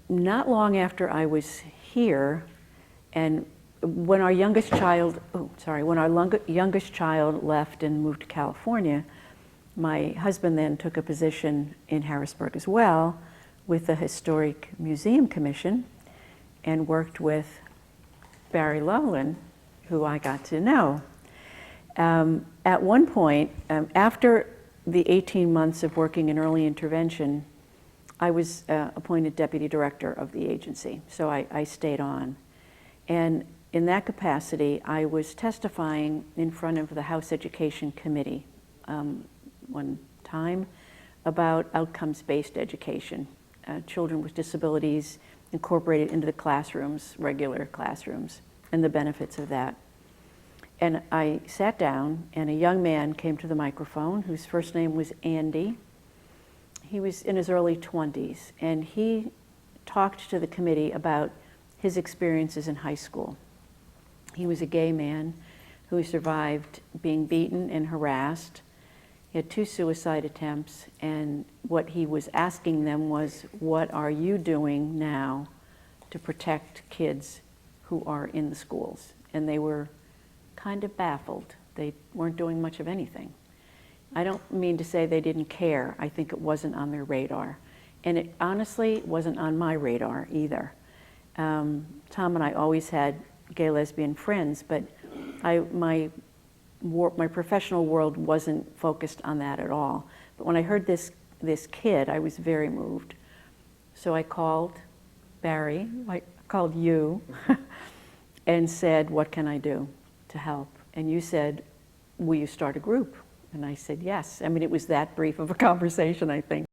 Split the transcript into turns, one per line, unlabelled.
not long after I was here, and when our youngest child, youngest child left and moved to California, my husband then took a position in Harrisburg as well with the Historic Museum Commission and worked with Barry Loveland, who I got to know. At one point, after the 18 months of working in early intervention, I was appointed deputy director of the agency, so I stayed on. And in that capacity, I was testifying in front of the House Education Committee one time about outcomes-based education, children with disabilities incorporated into the classrooms, regular classrooms, and the benefits of that. And I sat down, and a young man came to the microphone whose first name was Andy. He was in his early 20s, and he talked to the committee about his experiences in high school. He was a gay man who survived being beaten and harassed. He had 2 suicide attempts, and what he was asking them was, what are you doing now to protect kids who are in the schools? And they were kind of baffled. They weren't doing much of anything. I don't mean to say they didn't care. I think it wasn't on their radar. And it honestly wasn't on my radar either. Tom and I always had gay lesbian friends, but my professional world wasn't focused on that at all. But when I heard this kid, I was very moved. So I called Barry, I called you, and said, what can I do to help? And you said, will you start a group? And I said, yes. I mean, it was that brief of a conversation, I think.